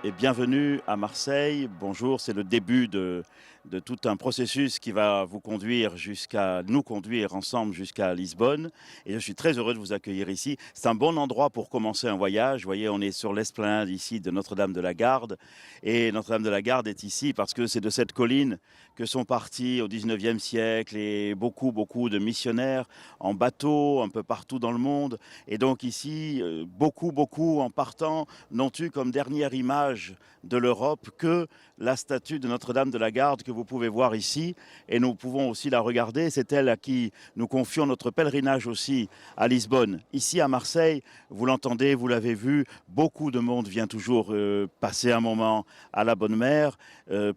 et bienvenue à Marseille. Bonjour, c'est le début de tout un processus qui va nous conduire ensemble jusqu'à Lisbonne. Et je suis très heureux de vous accueillir ici. C'est un bon endroit pour commencer un voyage. Vous voyez, on est sur l'esplanade ici de Notre-Dame de la Garde. Et Notre-Dame de la Garde est ici parce que c'est de cette colline que sont partis au 19e siècle et beaucoup de missionnaires en bateau un peu partout dans le monde. Et donc ici, beaucoup en partant n'ont eu comme dernière image de l'Europe que la statue de Notre-Dame de la Garde que vous pouvez voir ici. Et nous pouvons aussi la regarder. C'est elle à qui nous confions notre pèlerinage aussi à Lisbonne. Ici à Marseille, vous l'entendez, vous l'avez vu, beaucoup de monde vient toujours passer un moment à la Bonne Mère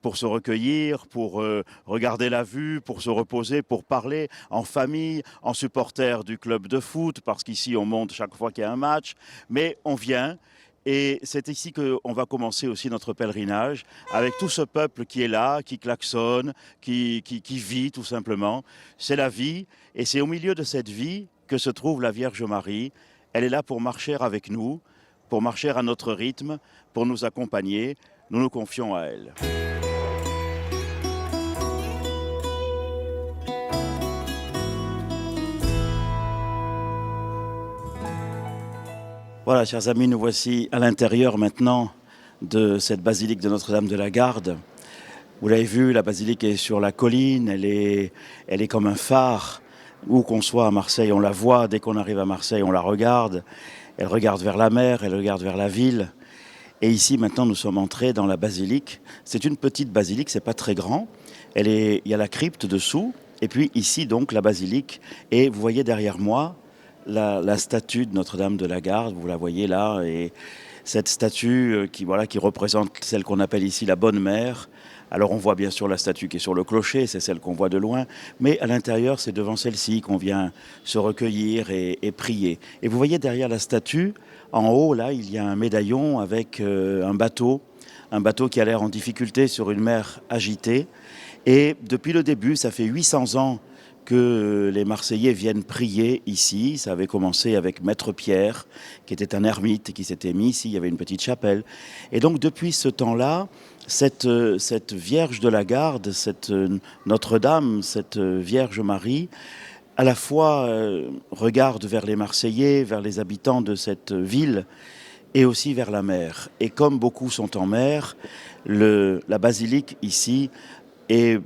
pour se recueillir, pour regarder la vue, pour se reposer, pour parler en famille, en supporter du club de foot, parce qu'ici on monte chaque fois qu'il y a un match. Mais on vient. Et c'est ici qu'on va commencer aussi notre pèlerinage, avec tout ce peuple qui est là, qui klaxonne, qui vit tout simplement. C'est la vie, et c'est au milieu de cette vie que se trouve la Vierge Marie. Elle est là pour marcher avec nous, pour marcher à notre rythme, pour nous accompagner. Nous nous confions à elle. Voilà, chers amis, nous voici à l'intérieur maintenant de cette basilique de Notre-Dame de la Garde. Vous l'avez vu, la basilique est sur la colline, elle est comme un phare. Où qu'on soit à Marseille, on la voit. Dès qu'on arrive à Marseille, on la regarde. Elle regarde vers la mer, elle regarde vers la ville. Et ici, maintenant, nous sommes entrés dans la basilique. C'est une petite basilique, c'est pas très grand. Il y a la crypte dessous. Et puis ici, donc, la basilique. Et vous voyez derrière moi la statue de Notre-Dame de la Garde. Vous la voyez là. Et cette statue qui représente celle qu'on appelle ici la Bonne Mère. Alors on voit bien sûr la statue qui est sur le clocher, c'est celle qu'on voit de loin, mais à l'intérieur c'est devant celle-ci qu'on vient se recueillir et prier. Et vous voyez derrière la statue, en haut là, il y a un médaillon avec un bateau qui a l'air en difficulté sur une mer agitée. Et depuis le début, ça fait 800 ans que les Marseillais viennent prier ici. Ça avait commencé avec Maître Pierre, qui était un ermite qui s'était mis ici, il y avait une petite chapelle. Et donc depuis ce temps-là, cette Vierge de la Garde, cette Notre-Dame, cette Vierge Marie, à la fois regarde vers les Marseillais, vers les habitants de cette ville, et aussi vers la mer. Et comme beaucoup sont en mer, la basilique ici est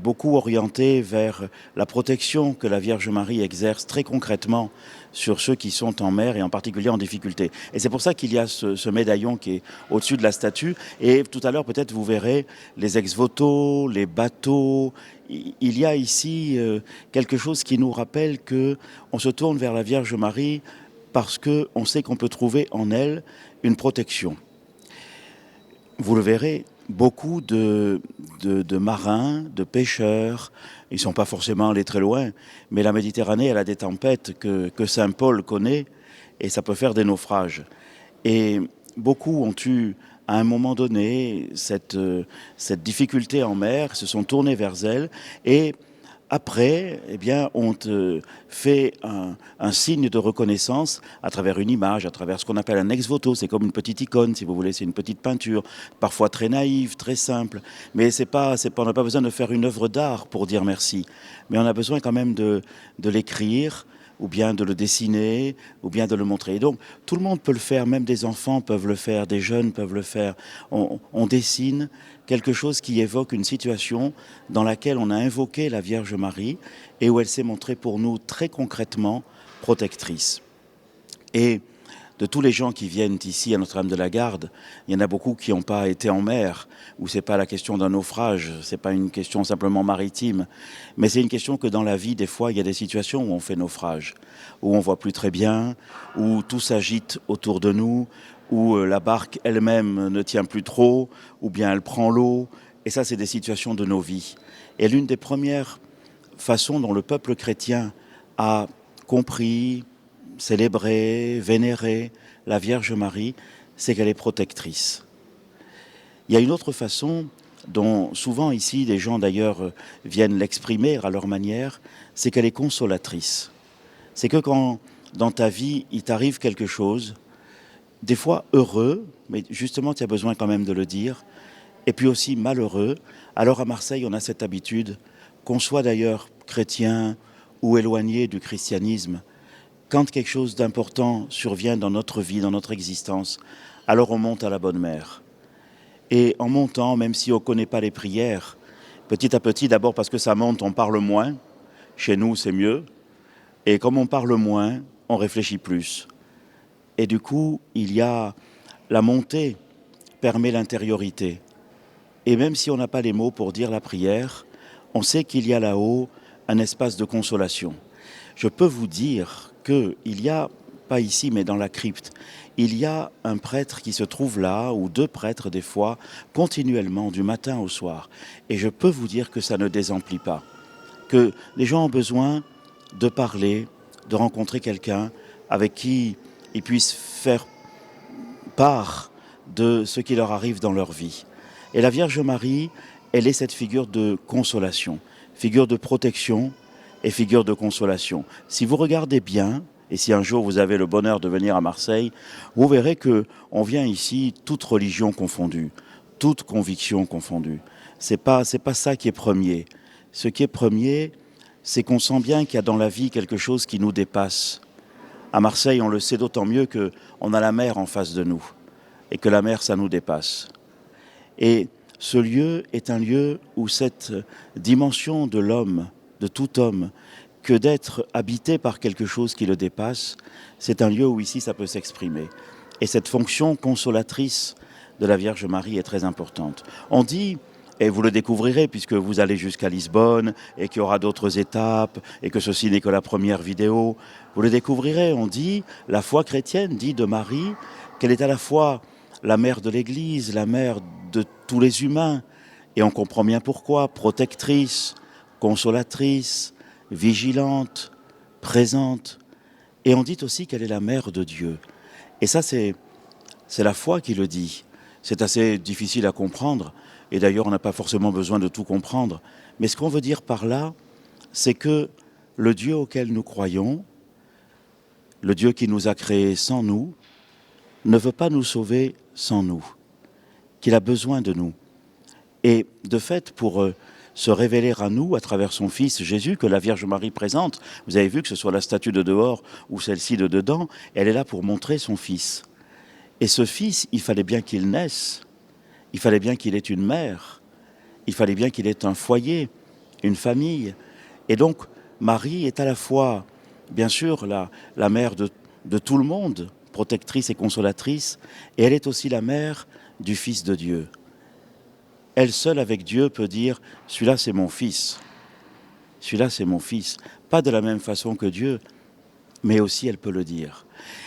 beaucoup orientée vers la protection que la Vierge Marie exerce très concrètement sur ceux qui sont en mer et en particulier en difficulté. Et c'est pour ça qu'il y a ce médaillon qui est au-dessus de la statue. Et tout à l'heure, peut-être, vous verrez les ex-voto, les bateaux. Il y a ici quelque chose qui nous rappelle qu'on se tourne vers la Vierge Marie parce qu'on sait qu'on peut trouver en elle une protection. Vous le verrez, beaucoup de marins, de pêcheurs, ils ne sont pas forcément allés très loin, mais la Méditerranée, elle a des tempêtes que Saint Paul connaît, et ça peut faire des naufrages. Et beaucoup ont eu, à un moment donné, cette difficulté en mer, se sont tournés vers elle, et après, eh bien, on te fait un signe de reconnaissance à travers une image, à travers ce qu'on appelle un ex-voto. C'est comme une petite icône, si vous voulez, c'est une petite peinture, parfois très naïve, très simple. Mais on n'a pas besoin de faire une œuvre d'art pour dire merci. Mais on a besoin quand même de l'écrire, ou bien de le dessiner, ou bien de le montrer. Et donc, tout le monde peut le faire, même des enfants peuvent le faire, des jeunes peuvent le faire. On dessine quelque chose qui évoque une situation dans laquelle on a invoqué la Vierge Marie et où elle s'est montrée pour nous très concrètement protectrice. Et de tous les gens qui viennent ici à Notre-Dame de la Garde, il y en a beaucoup qui n'ont pas été en mer, où ce n'est pas la question d'un naufrage, ce n'est pas une question simplement maritime, mais c'est une question que dans la vie, des fois, il y a des situations où on fait naufrage, où on ne voit plus très bien, où tout s'agite autour de nous, où la barque elle-même ne tient plus trop, ou bien elle prend l'eau, et ça, c'est des situations de nos vies. Et l'une des premières façons dont le peuple chrétien a compris, célébrer, vénérer la Vierge Marie, c'est qu'elle est protectrice. Il y a une autre façon dont souvent ici des gens d'ailleurs viennent l'exprimer à leur manière, c'est qu'elle est consolatrice. C'est que quand dans ta vie il t'arrive quelque chose, des fois heureux, mais justement tu as besoin quand même de le dire, et puis aussi malheureux. Alors à Marseille, on a cette habitude, qu'on soit d'ailleurs chrétien ou éloigné du christianisme, quand quelque chose d'important survient dans notre vie, dans notre existence, alors on monte à la bonne mère. Et en montant, même si on ne connaît pas les prières, petit à petit, d'abord parce que ça monte, on parle moins. Chez nous, c'est mieux. Et comme on parle moins, on réfléchit plus. Et du coup, il y a la montée permet l'intériorité. Et même si on n'a pas les mots pour dire la prière, on sait qu'il y a là-haut un espace de consolation. Je peux vous dire qu'il y a, pas ici mais dans la crypte, il y a un prêtre qui se trouve là, ou deux prêtres des fois, continuellement, du matin au soir. Et je peux vous dire que ça ne désemplit pas. Que les gens ont besoin de parler, de rencontrer quelqu'un avec qui ils puissent faire part de ce qui leur arrive dans leur vie. Et la Vierge Marie, elle est cette figure de consolation, figure de protection et figure de consolation. Si vous regardez bien, et si un jour vous avez le bonheur de venir à Marseille, vous verrez qu'on vient ici toute religion confondue, toute conviction confondue. C'est pas ça qui est premier. Ce qui est premier, c'est qu'on sent bien qu'il y a dans la vie quelque chose qui nous dépasse. À Marseille, on le sait d'autant mieux qu'on a la mer en face de nous et que la mer, ça nous dépasse. Et ce lieu est un lieu où cette dimension de l'homme, de tout homme, que d'être habité par quelque chose qui le dépasse, c'est un lieu où ici ça peut s'exprimer. Et cette fonction consolatrice de la Vierge Marie est très importante. On dit, et vous le découvrirez puisque vous allez jusqu'à Lisbonne et qu'il y aura d'autres étapes et que ceci n'est que la première vidéo, vous le découvrirez, on dit, la foi chrétienne dit de Marie qu'elle est à la fois la mère de l'Église, la mère de tous les humains, et on comprend bien pourquoi, protectrice, consolatrice, vigilante, présente, et on dit aussi qu'elle est la mère de Dieu. Et ça, c'est la foi qui le dit. C'est assez difficile à comprendre, et d'ailleurs on n'a pas forcément besoin de tout comprendre, mais ce qu'on veut dire par là, c'est que le Dieu auquel nous croyons, le Dieu qui nous a créés sans nous, ne veut pas nous sauver sans nous, qu'il a besoin de nous. Et de fait, pour se révéler à nous à travers son Fils Jésus, que la Vierge Marie présente, vous avez vu que ce soit la statue de dehors ou celle-ci de dedans, elle est là pour montrer son Fils. Et ce Fils, il fallait bien qu'il naisse, il fallait bien qu'il ait une mère, il fallait bien qu'il ait un foyer, une famille. Et donc, Marie est à la fois, bien sûr, la mère de tout le monde, protectrice et consolatrice, et elle est aussi la mère du Fils de Dieu. Elle seule avec Dieu peut dire « celui-là c'est mon fils, celui-là c'est mon fils ». Pas de la même façon que Dieu, mais aussi elle peut le dire.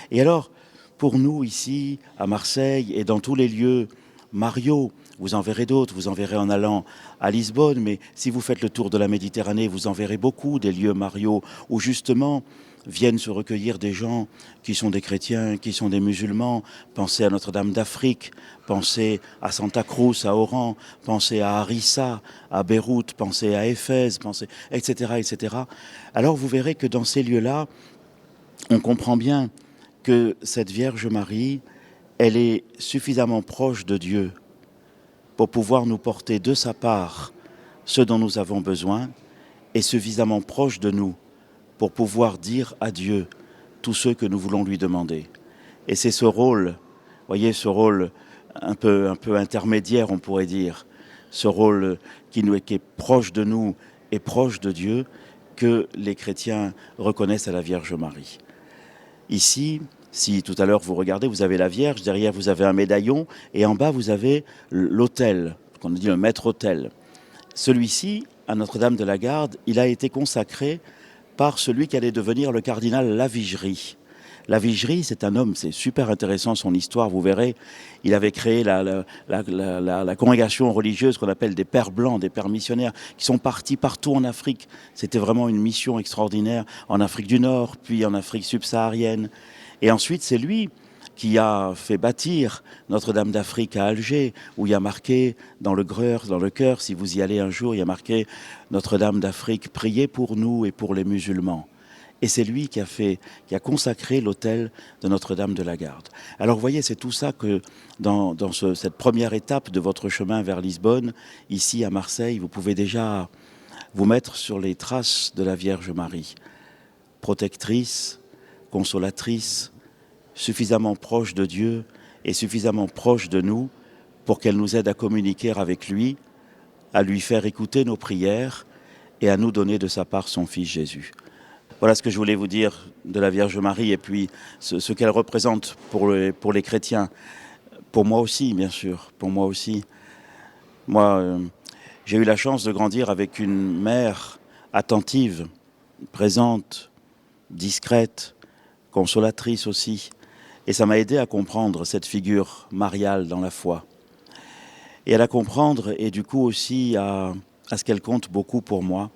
Et alors, pour nous ici, à Marseille et dans tous les lieux mariaux, vous en verrez d'autres, vous en verrez en allant à Lisbonne, mais si vous faites le tour de la Méditerranée, vous en verrez beaucoup des lieux mariaux où justement viennent se recueillir des gens qui sont des chrétiens, qui sont des musulmans. Pensez à Notre-Dame d'Afrique, pensez à Santa Cruz, à Oran, pensez à Harissa, à Beyrouth, pensez à Éphèse, pensez, etc., etc. Alors vous verrez que dans ces lieux-là, on comprend bien que cette Vierge Marie, elle est suffisamment proche de Dieu pour pouvoir nous porter de sa part ce dont nous avons besoin et suffisamment proche de nous pour pouvoir dire à Dieu tout ce que nous voulons lui demander. Et c'est ce rôle, voyez, ce rôle un peu intermédiaire, on pourrait dire, ce rôle qui est proche de nous et proche de Dieu, que les chrétiens reconnaissent à la Vierge Marie. Ici, si tout à l'heure vous regardez, vous avez la Vierge, derrière vous avez un médaillon, et en bas vous avez l'autel, qu'on dit le maître-autel. Celui-ci, à Notre-Dame de la Garde, il a été consacré par celui qui allait devenir le cardinal Lavigerie. Lavigerie, c'est un homme, c'est super intéressant son histoire, vous verrez. Il avait créé la congrégation religieuse qu'on appelle des Pères Blancs, des Pères missionnaires, qui sont partis partout en Afrique. C'était vraiment une mission extraordinaire en Afrique du Nord, puis en Afrique subsaharienne. Et ensuite, c'est lui qui a fait bâtir Notre-Dame d'Afrique à Alger, où il y a marqué dans le chœur, si vous y allez un jour, il y a marqué Notre-Dame d'Afrique, priez pour nous et pour les musulmans. Et c'est lui qui a consacré l'autel de Notre-Dame de la Garde. Alors vous voyez, c'est tout ça que dans cette première étape de votre chemin vers Lisbonne, ici à Marseille, vous pouvez déjà vous mettre sur les traces de la Vierge Marie, protectrice, consolatrice, suffisamment proche de Dieu et suffisamment proche de nous pour qu'elle nous aide à communiquer avec lui, à lui faire écouter nos prières et à nous donner de sa part son Fils Jésus. Voilà ce que je voulais vous dire de la Vierge Marie et puis ce qu'elle représente pour les chrétiens. Pour moi aussi, bien sûr, pour moi aussi. Moi, j'ai eu la chance de grandir avec une mère attentive, présente, discrète, consolatrice aussi. Et ça m'a aidé à comprendre cette figure mariale dans la foi. Et à la comprendre et du coup aussi à ce qu'elle compte beaucoup pour moi.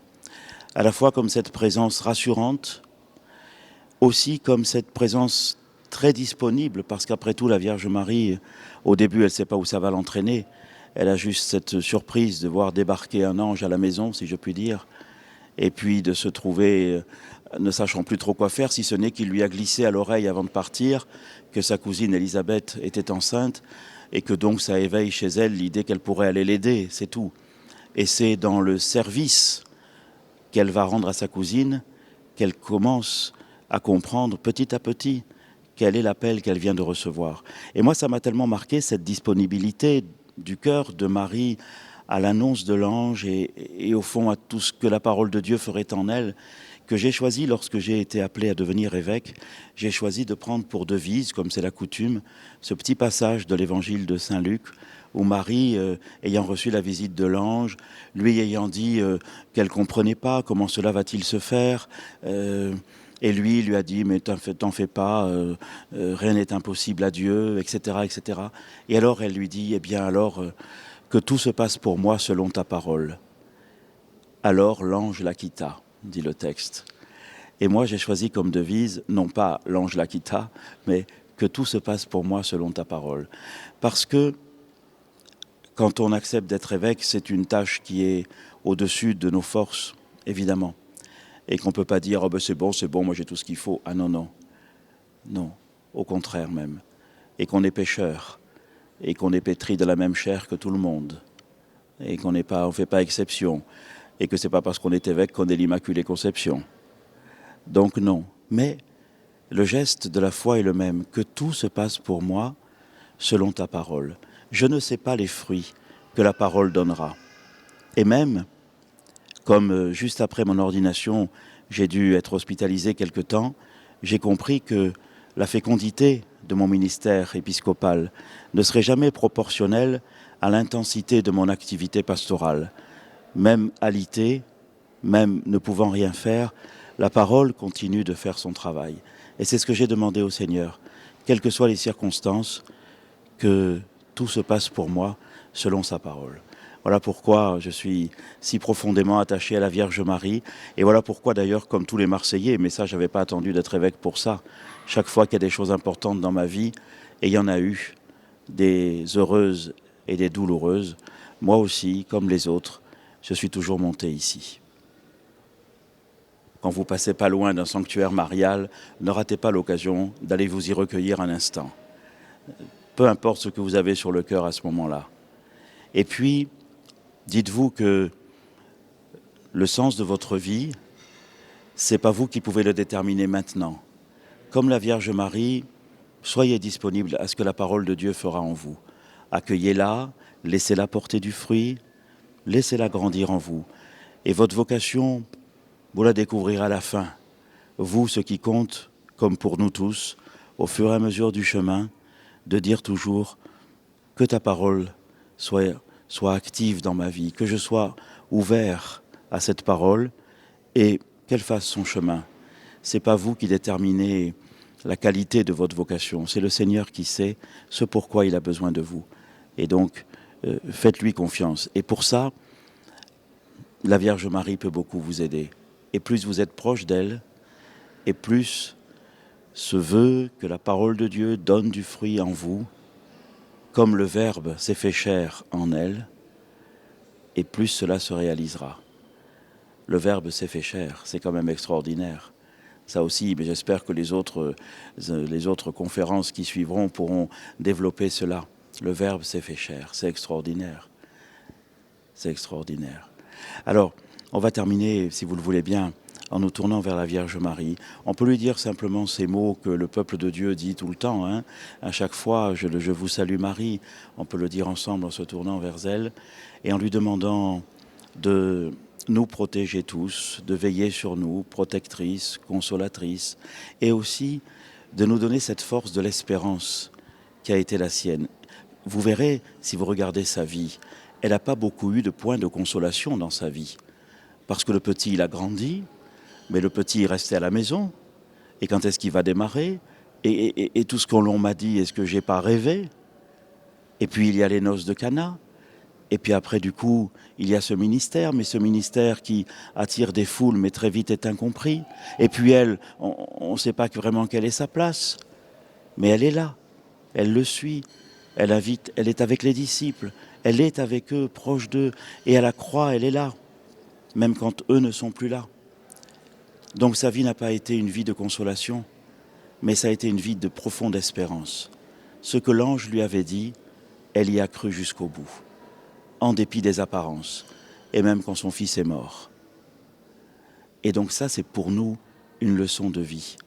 À la fois comme cette présence rassurante, aussi comme cette présence très disponible, parce qu'après tout, la Vierge Marie, au début, elle ne sait pas où ça va l'entraîner. Elle a juste cette surprise de voir débarquer un ange à la maison, si je puis dire, et puis de se trouver, ne sachant plus trop quoi faire, si ce n'est qu'il lui a glissé à l'oreille avant de partir que sa cousine Élisabeth était enceinte, et que donc ça éveille chez elle l'idée qu'elle pourrait aller l'aider, c'est tout. Et c'est dans le service qu'elle va rendre à sa cousine qu'elle commence à comprendre petit à petit quel est l'appel qu'elle vient de recevoir. Et moi, ça m'a tellement marqué, cette disponibilité du cœur de Marie à l'annonce de l'ange et au fond à tout ce que la parole de Dieu ferait en elle, que j'ai choisi, lorsque j'ai été appelé à devenir évêque, j'ai choisi de prendre pour devise, comme c'est la coutume, ce petit passage de l'évangile de Saint Luc, où Marie, ayant reçu la visite de l'ange, lui ayant dit qu'elle ne comprenait pas comment cela va-t-il se faire, et lui a dit « mais t'en fais pas, rien n'est impossible à Dieu, etc. etc. » Et alors elle lui dit « eh bien alors, que tout se passe pour moi selon ta parole. » Alors l'ange la quitta, dit le texte. Et moi j'ai choisi comme devise, non pas l'ange la quitta, mais que tout se passe pour moi selon ta parole. Parce que quand on accepte d'être évêque, c'est une tâche qui est au-dessus de nos forces, évidemment. Et qu'on ne peut pas dire « oh ben c'est bon, moi j'ai tout ce qu'il faut ». Ah non, non. Non, au contraire même. Et qu'on est pécheur, et qu'on est pétri de la même chair que tout le monde, et qu'on ne fait pas exception, et que ce n'est pas parce qu'on est évêque qu'on est l'Immaculée Conception. Donc non. Mais le geste de la foi est le même, que tout se passe pour moi selon ta parole. Je ne sais pas les fruits que la parole donnera. Et même, comme juste après mon ordination, j'ai dû être hospitalisé quelque temps, j'ai compris que la fécondité de mon ministère épiscopal ne serait jamais proportionnelle à l'intensité de mon activité pastorale. Même alité, même ne pouvant rien faire, la parole continue de faire son travail. Et c'est ce que j'ai demandé au Seigneur, quelles que soient les circonstances, que tout se passe pour moi selon sa parole. Voilà pourquoi je suis si profondément attaché à la Vierge Marie. Et voilà pourquoi d'ailleurs, comme tous les Marseillais, mais ça, je n'avais pas attendu d'être évêque pour ça, chaque fois qu'il y a des choses importantes dans ma vie, et il y en a eu, des heureuses et des douloureuses, moi aussi, comme les autres, je suis toujours monté ici. Quand vous passez pas loin d'un sanctuaire marial, ne ratez pas l'occasion d'aller vous y recueillir un instant. Peu importe ce que vous avez sur le cœur à ce moment-là. Et puis, dites-vous que le sens de votre vie, c'est pas vous qui pouvez le déterminer maintenant. Comme la Vierge Marie, soyez disponible à ce que la parole de Dieu fera en vous. Accueillez-la, laissez-la porter du fruit, laissez-la grandir en vous. Et votre vocation, vous la découvrirez à la fin. Vous, ce qui compte, comme pour nous tous, au fur et à mesure du chemin, de dire toujours que ta parole soit active dans ma vie, que je sois ouvert à cette parole et qu'elle fasse son chemin. Ce n'est pas vous qui déterminez la qualité de votre vocation, c'est le Seigneur qui sait ce pourquoi il a besoin de vous. Et donc, faites-lui confiance. Et pour ça, la Vierge Marie peut beaucoup vous aider. Et plus vous êtes proche d'elle, et plus ce vœu que la parole de Dieu donne du fruit en vous, comme le Verbe s'est fait chair en elle, et plus cela se réalisera. Le Verbe s'est fait chair, c'est quand même extraordinaire. Ça aussi, mais j'espère que les autres conférences qui suivront pourront développer cela. Le Verbe s'est fait chair, c'est extraordinaire. C'est extraordinaire. Alors, on va terminer, si vous le voulez bien, en nous tournant vers la Vierge Marie. On peut lui dire simplement ces mots que le peuple de Dieu dit tout le temps. Hein. À chaque fois, je vous salue Marie. On peut le dire ensemble en se tournant vers elle et en lui demandant de nous protéger tous, de veiller sur nous, protectrice, consolatrice, et aussi de nous donner cette force de l'espérance qui a été la sienne. Vous verrez, si vous regardez sa vie, elle n'a pas beaucoup eu de points de consolation dans sa vie. Parce que le petit, il a grandi, mais le petit, il restait à la maison. Et quand est-ce qu'il va démarrer et tout ce qu'on m'a dit, est-ce que j'ai pas rêvé? Et puis il y a les noces de Cana. Et puis après, du coup, il y a ce ministère, mais ce ministère qui attire des foules, mais très vite est incompris. Et puis elle, on ne sait pas vraiment quelle est sa place, mais elle est là, elle le suit, elle invite, elle est avec les disciples, elle est avec eux, proche d'eux, et à la croix, elle est là, même quand eux ne sont plus là. Donc sa vie n'a pas été une vie de consolation, mais ça a été une vie de profonde espérance. Ce que l'ange lui avait dit, elle y a cru jusqu'au bout, en dépit des apparences, et même quand son fils est mort. Et donc ça, c'est pour nous une leçon de vie.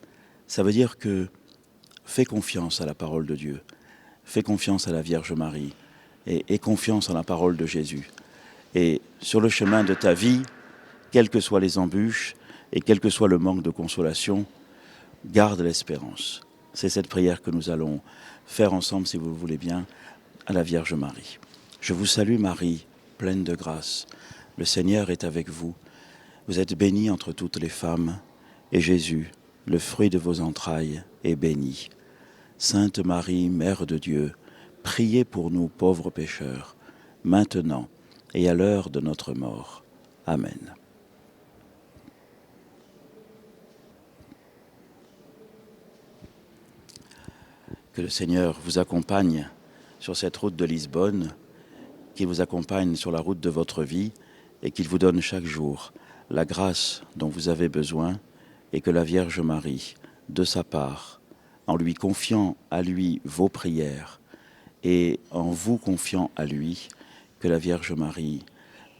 Ça veut dire que fais confiance à la parole de Dieu, fais confiance à la Vierge Marie, et confiance en la parole de Jésus. Et sur le chemin de ta vie, quelles que soient les embûches, et quel que soit le manque de consolation, garde l'espérance. C'est cette prière que nous allons faire ensemble, si vous le voulez bien, à la Vierge Marie. Je vous salue Marie, pleine de grâce. Le Seigneur est avec vous. Vous êtes bénie entre toutes les femmes, et Jésus, le fruit de vos entrailles, est béni. Sainte Marie, Mère de Dieu, priez pour nous pauvres pécheurs, maintenant et à l'heure de notre mort. Amen. Que le Seigneur vous accompagne sur cette route de Lisbonne, qu'il vous accompagne sur la route de votre vie et qu'il vous donne chaque jour la grâce dont vous avez besoin et que la Vierge Marie, de sa part, en lui confiant à lui vos prières et en vous confiant à lui, que la Vierge Marie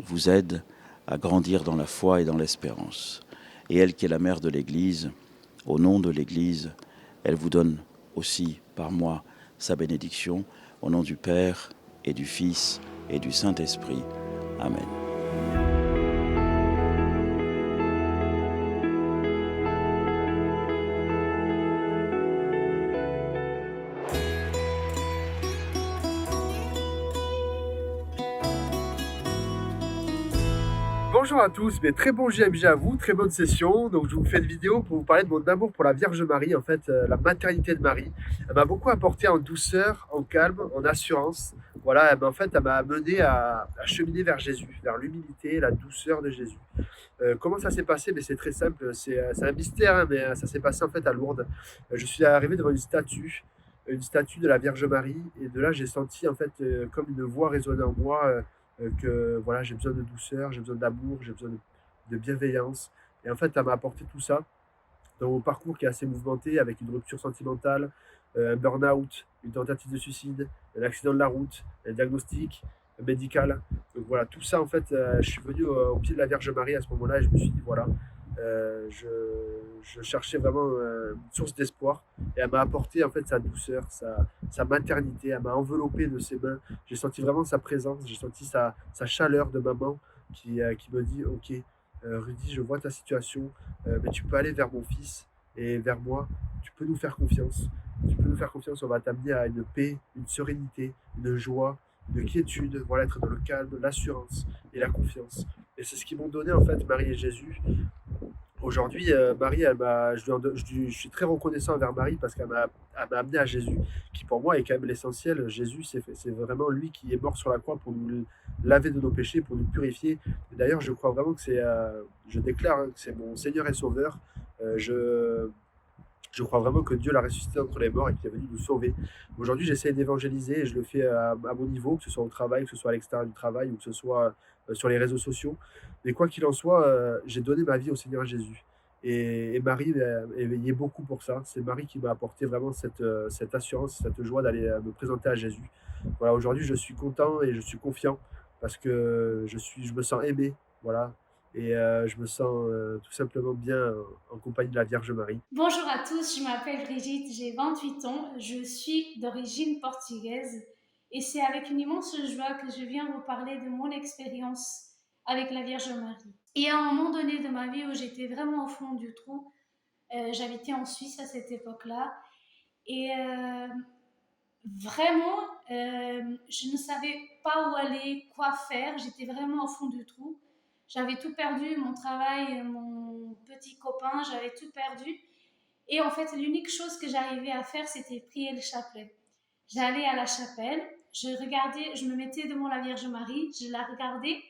vous aide à grandir dans la foi et dans l'espérance. Et elle qui est la mère de l'Église, au nom de l'Église, elle vous donne aussi par moi sa bénédiction, au nom du Père et du Fils et du Saint-Esprit. Amen. Bonjour à tous, mais très bon JMJ à vous, très bonne session. Donc je vous fais une vidéo pour vous parler de mon amour pour la Vierge Marie, en fait, la maternité de Marie. Elle m'a beaucoup apporté en douceur, en calme, en assurance. Voilà, elle m'a amené à cheminer vers Jésus, vers l'humilité, la douceur de Jésus. Comment ça s'est passé? Mais c'est très simple, c'est un mystère, hein, mais ça s'est passé en fait à Lourdes. Je suis arrivé devant une statue de la Vierge Marie, et de là j'ai senti en fait comme une voix résonner en moi. Que voilà, j'ai besoin de douceur, j'ai besoin d'amour, j'ai besoin de bienveillance. Et en fait, elle m'a apporté tout ça dans mon parcours qui est assez mouvementé, avec une rupture sentimentale, un burn-out, une tentative de suicide, un accident de la route, un diagnostic médical. Donc voilà, tout ça, en fait, je suis venu au pied de la Vierge Marie à ce moment-là et je me suis dit, voilà, euh, je, je cherchais vraiment une source d'espoir et elle m'a apporté en fait sa douceur, sa maternité, elle m'a enveloppé de ses mains. J'ai senti vraiment sa présence, j'ai senti sa chaleur de maman qui me dit, ok, Rudy, je vois ta situation, mais tu peux aller vers mon fils et vers moi, tu peux nous faire confiance. Tu peux nous faire confiance, on va t'amener à une paix, une sérénité, une joie, une quiétude, voilà, être dans le calme, l'assurance et la confiance. Et c'est ce qu'ils m'ont donné en fait Marie et Jésus. Aujourd'hui, Marie, je suis très reconnaissant envers Marie parce elle m'a amené à Jésus, qui pour moi est quand même l'essentiel. Jésus, c'est vraiment lui qui est mort sur la croix pour nous laver de nos péchés, pour nous purifier. Et d'ailleurs, je crois vraiment que je déclare hein, que c'est mon Seigneur et Sauveur. Euh, je, je crois vraiment que Dieu l'a ressuscité entre les morts et qu'il est venu nous sauver. Aujourd'hui, j'essaie d'évangéliser et je le fais à mon niveau, que ce soit au travail, que ce soit à l'extérieur du travail ou que ce soit sur les réseaux sociaux. Mais quoi qu'il en soit, j'ai donné ma vie au Seigneur Jésus. Et Marie est veillé beaucoup pour ça. C'est Marie qui m'a apporté vraiment cette assurance, cette joie d'aller me présenter à Jésus. Voilà, aujourd'hui, je suis content et je suis confiant parce que je me sens aimé. Voilà. Et je me sens tout simplement bien en compagnie de la Vierge Marie. Bonjour à tous, je m'appelle Brigitte, j'ai 28 ans, je suis d'origine portugaise et c'est avec une immense joie que je viens vous parler de mon expérience avec la Vierge Marie. Et à un moment donné de ma vie où j'étais vraiment au fond du trou, j'habitais en Suisse à cette époque-là et vraiment, je ne savais pas où aller, quoi faire, j'étais vraiment au fond du trou. J'avais tout perdu, mon travail, mon petit copain, j'avais tout perdu. Et en fait, l'unique chose que j'arrivais à faire, c'était prier le chapelet. J'allais à la chapelle, je regardais, je me mettais devant la Vierge Marie, je la regardais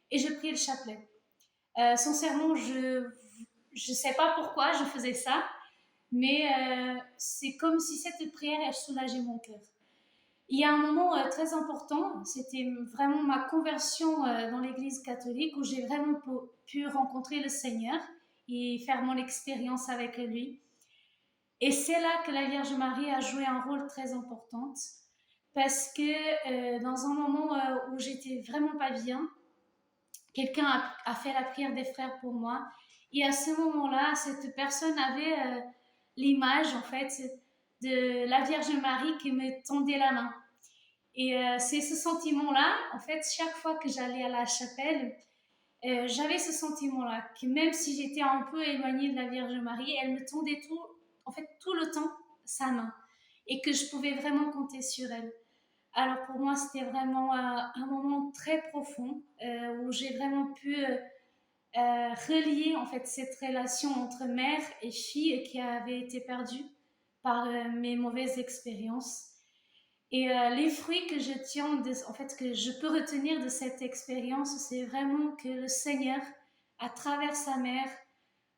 et je priais le chapelet. Sincèrement, je sais pas pourquoi je faisais ça, mais c'est comme si cette prière elle soulageait mon cœur. Il y a un moment très important, c'était vraiment ma conversion dans l'Église catholique où j'ai vraiment pu rencontrer le Seigneur et faire mon expérience avec lui. Et c'est là que la Vierge Marie a joué un rôle très important parce que dans un moment où j'étais vraiment pas bien, quelqu'un a fait la prière des frères pour moi. Et à ce moment-là, cette personne avait l'image en fait de la Vierge Marie qui me tendait la main. Et c'est ce sentiment-là, en fait, chaque fois que j'allais à la chapelle, j'avais ce sentiment-là, que même si j'étais un peu éloignée de la Vierge Marie, elle me tendait en fait, tout le temps sa main et que je pouvais vraiment compter sur elle. Alors pour moi, c'était vraiment un moment très profond où j'ai vraiment pu relier en fait cette relation entre mère et fille qui avait été perdue par mes mauvaises expériences. Et les fruits que je tiens, en fait, que je peux retenir de cette expérience, c'est vraiment que le Seigneur, à travers sa mère,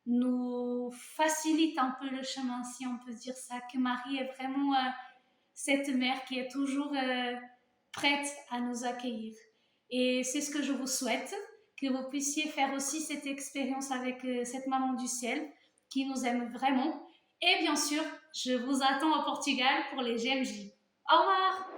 nous facilite un peu le chemin, si on peut dire ça, que Marie est vraiment cette mère qui est toujours prête à nous accueillir. Et c'est ce que je vous souhaite, que vous puissiez faire aussi cette expérience avec cette maman du ciel qui nous aime vraiment. Et bien sûr, je vous attends au Portugal pour les GMJ. Au revoir!